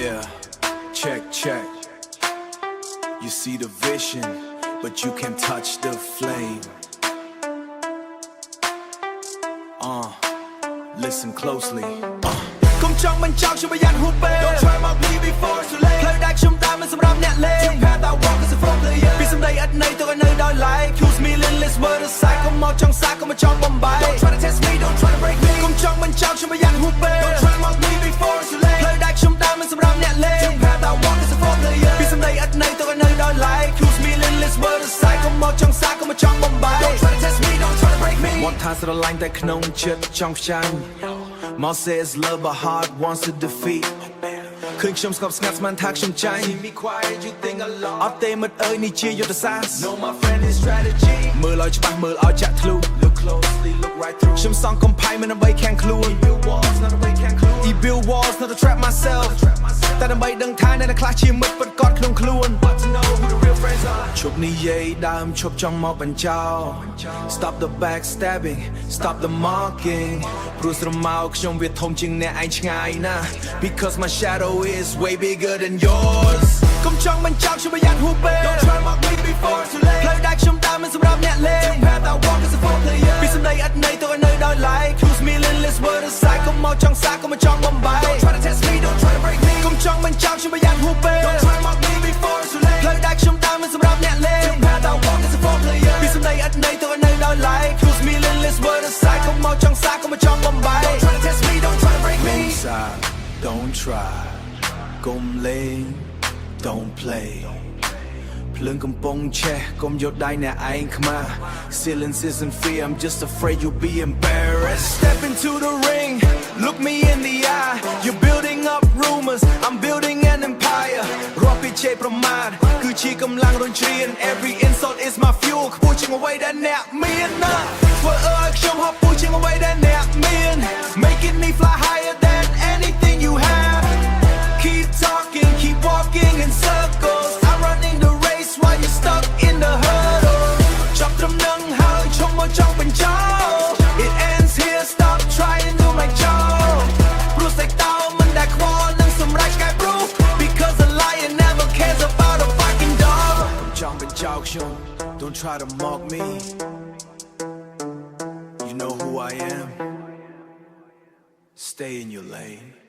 Yeah, check. You see the vision, but you can't touch the flame. Listen closely. Không trong bên trong chưa bao giờ hút bê. Don't try mock me before too late. Lời đại chúng ta mình sắp rap nhẹ lên. Chúng ta tạo walk as a from player. Vì someday ở đây tôi có nơi đòi lại. Accuse me limitless word aside. Không một trong xa, không một trong Bombay. Don't try to test me, don't try to break me. Không trong bên trong chưa bao giờ hút bê. Don't try mock me before too late. Lời đại chúng ta mình sắp rap nhẹ lên. Chúng ta tạo walk as a from player. Vì someday ở đây tôi có nơi đòi lại. Accuse me limitless word aside. Không một trong xa, không một trong Bombay. Don't try to test me, don't try to break me. Một tháng sau lạnh tại khung chất trong tranh. Mouth says love but heart wants to defeat. Khơi trong skop ngắt man thác trong tranh. Be quiet, you think I lost. Ở tê mất ơi ni chia yo the sass. No my friend is strategy. Mưa lòi cho bạc mưa ao chặt thlu. Look closely, look right through. Trong song công pai mình đang bay khang khluôn. Build walls, not a way can khluôn. He build walls, not to trap myself. Ta đang bay đằng thái nên là clash chia mất vẫn còn khluôn khluôn. But to know who the real friends are. Chụp ni dây đam chụp trong mọc bánh trao. Stop the backstabbing, stop the mocking. Bruce the mouth trong việc thông chừng nè anh ngay na. Because my shadow is way bigger than yours. Không trong bên trong chưa bao giờ hút bê. Don't try mock me before too late. Lời đại chúng ta mình sắp rap nhẹ lên. Chúng ta tạo walk as a full player. Vì someday ở đây tôi có nơi đòi lại. Accuse me limitless word aside. Không một trong xa, không một trong Bombay. Don't try to test me, don't try to break me. Không trong bên trong chưa bao giờ hút bê. Don't try mock me before too late. Lời đại chúng ta mình sắp rap nhẹ lên. Chúng ta tạo walk as a full player. Vì someday ở đây tôi có nơi đòi lại. Accuse me limitless word aside. Không một trong xa, không một trong Bombay. Don't try to test me, don't try to break me. Don't try. Gồm lên, don't play. Plưng cầm bông che, gồm dột đai nè anh khma. Silence isn't fear, I'm just afraid you'll be embarrassed. Step into the ring, look me in the eye. You're building up rumors, I'm building an empire. Ropi che pramad, cứ chỉ cầm lang rôn triền. Every insult is my fuel, pushing away that nap miên. For trong hop pushing away that nap miên. Making me fly higher than anything you have. Keep talking, keep walking in circles. I'm running the race while you're stuck in the hurdle. Chop them nâng hơi trong một trong bên trong. It ends here, stop trying to make joke. Bruce like tao mình đã qua nâng sum right guy bro. Because a lion never cares about a fucking dog. Come trong bên trong show, don't try to mock me. You know who I am. Stay in your lane.